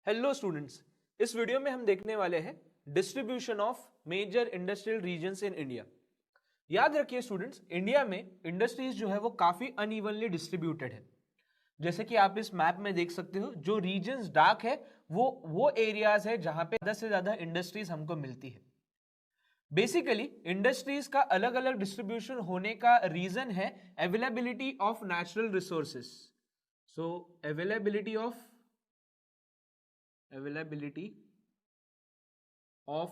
Hello students, इस video में हम देखने वाले हैं distribution of major industrial regions in India. याद रखिए स्टूडेंट्स, इंडिया में इंडस्ट्रीज जो है वो काफी अनइवनली डिस्ट्रीब्यूटेड है। जैसे कि आप इस मैप में देख सकते हो, जो रीजन्स डार्क है वो एरियाज है जहां पे ज्यादा से ज्यादा इंडस्ट्रीज हमको मिलती है। बेसिकली इंडस्ट्रीज का अलग अलग डिस्ट्रीब्यूशन होने का रीजन है availability of natural resources. So availability of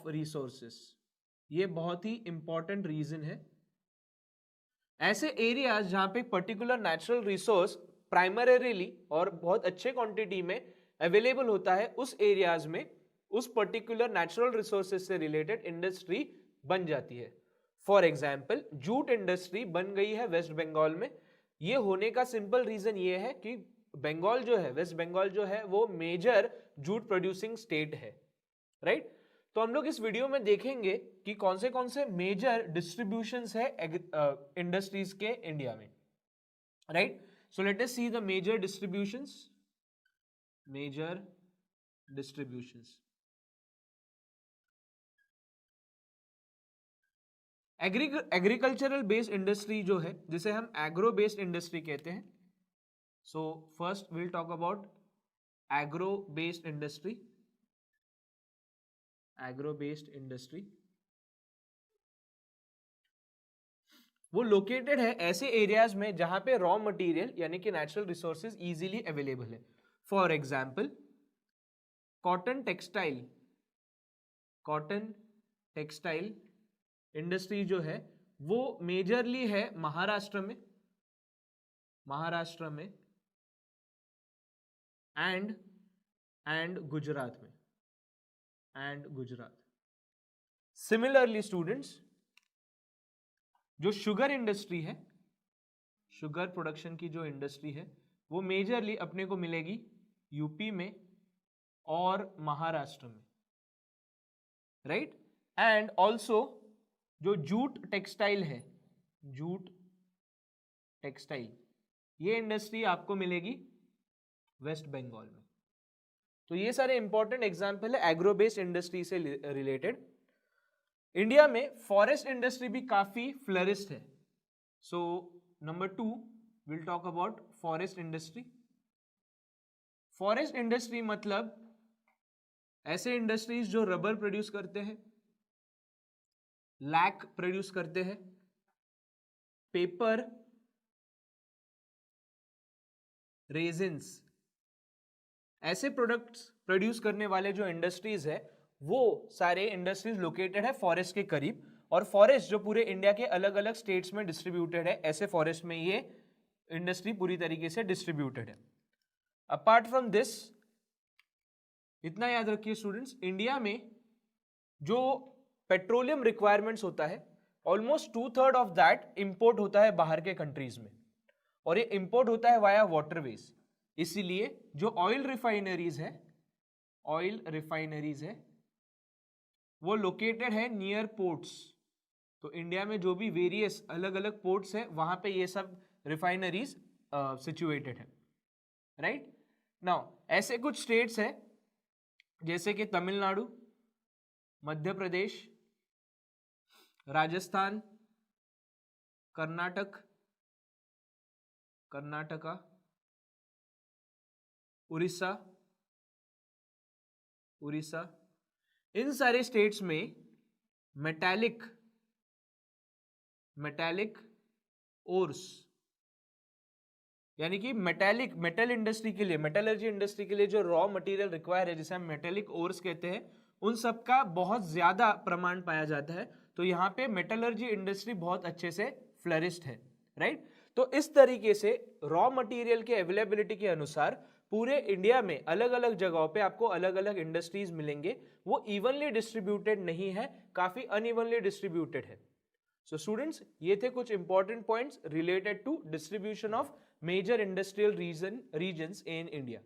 resources, ये बहुत ही इंपॉर्टेंट रीजन है। ऐसे एरियाज जहां पे पर्टिकुलर नेचुरल रिसोर्स प्राइमरीली और बहुत अच्छे क्वांटिटी में अवेलेबल होता है, उस एरियाज में उस पर्टिकुलर नेचुरल रिसोर्सेज से रिलेटेड इंडस्ट्री बन जाती है। फॉर एग्जाम्पल, जूट इंडस्ट्री बन गई है वेस्ट बंगाल में। ये होने का सिंपल रीजन ये है कि बंगाल जो है, वेस्ट बंगाल जो है, वो मेजर जूट प्रोड्यूसिंग स्टेट है, राइट। तो हम लोग इस वीडियो में देखेंगे कि कौन से मेजर डिस्ट्रीब्यूशंस है इंडस्ट्रीज के इंडिया में, right. So let us see the major distributions. Agricultural based industry जो है, जिसे हम एग्रो बेस्ड इंडस्ट्री कहते हैं। So first will talk about agro based industry. वो लोकेटेड है ऐसे एरियाज में जहां पे रॉ मटेरियल यानी कि नेचुरल रिसोर्सेज इजीली अवेलेबल है। For example, cotton textile industry जो है वो मेजरली है महाराष्ट्र में एंड गुजरात में। सिमिलरली स्टूडेंट्स, जो शुगर इंडस्ट्री है, शुगर प्रोडक्शन की जो इंडस्ट्री है, वो मेजरली अपने को मिलेगी यूपी में और महाराष्ट्र में, राइट। एंड ऑल्सो जो जूट टेक्सटाइल, ये इंडस्ट्री आपको मिलेगी वेस्ट बंगाल में। तो ये सारे इंपॉर्टेंट एग्जाम्पल है एग्रो बेस्ड इंडस्ट्री से रिलेटेड। इंडिया में फॉरेस्ट इंडस्ट्री भी काफी फ्लरिश्ड है। So number 2 will talk about forest industry मतलब ऐसे इंडस्ट्रीज जो रबर प्रोड्यूस करते हैं, लैक प्रोड्यूस करते हैं, पेपर, रेजिन्स, ऐसे प्रोडक्ट्स प्रोड्यूस करने वाले जो इंडस्ट्रीज है, वो सारे इंडस्ट्रीज लोकेटेड है फॉरेस्ट के करीब। और फॉरेस्ट जो पूरे इंडिया के अलग अलग स्टेट्स में डिस्ट्रीब्यूटेड है, ऐसे फॉरेस्ट में ये इंडस्ट्री पूरी तरीके से डिस्ट्रीब्यूटेड है। अपार्ट फ्रॉम दिस, इतना याद रखिए स्टूडेंट्स, इंडिया में जो पेट्रोलियम रिक्वायरमेंट्स होता है, ऑलमोस्ट 2/3 ऑफ दैट इंपोर्ट होता है बाहर के कंट्रीज में, और ये इंपोर्ट होता है वाया वाटरवेज। इसीलिए जो ऑयल रिफाइनरीज है वो लोकेटेड है नियर पोर्ट्स। तो इंडिया में जो भी वेरियस अलग अलग पोर्ट्स है, वहां पे ये सब रिफाइनरीज सिचुएटेड है, राइट। नाउ ऐसे कुछ स्टेट्स है जैसे कि तमिलनाडु, मध्य प्रदेश, राजस्थान, कर्नाटका, उड़ीसा। इन सारे स्टेट्स में मेटालिक ओर्स, यानी कि मेटल इंडस्ट्री के लिए, मेटलर्जी इंडस्ट्री के लिए जो रॉ मटेरियल रिक्वायर है, जिसे हम मेटेलिक ओर्स कहते हैं, उन सब का बहुत ज्यादा प्रमाण पाया जाता है। तो यहाँ पे मेटलर्जी इंडस्ट्री बहुत अच्छे से फ्लरिश्ड है, राइट। तो इस तरीके से रॉ मटेरियल के अवेलेबिलिटी के अनुसार पूरे इंडिया में अलग अलग जगहों पे आपको अलग अलग इंडस्ट्रीज मिलेंगे। वो इवनली डिस्ट्रीब्यूटेड नहीं है, काफी अनइवनली डिस्ट्रीब्यूटेड है। सो स्टूडेंट्स, ये थे कुछ important points related to distribution of major industrial regions in India.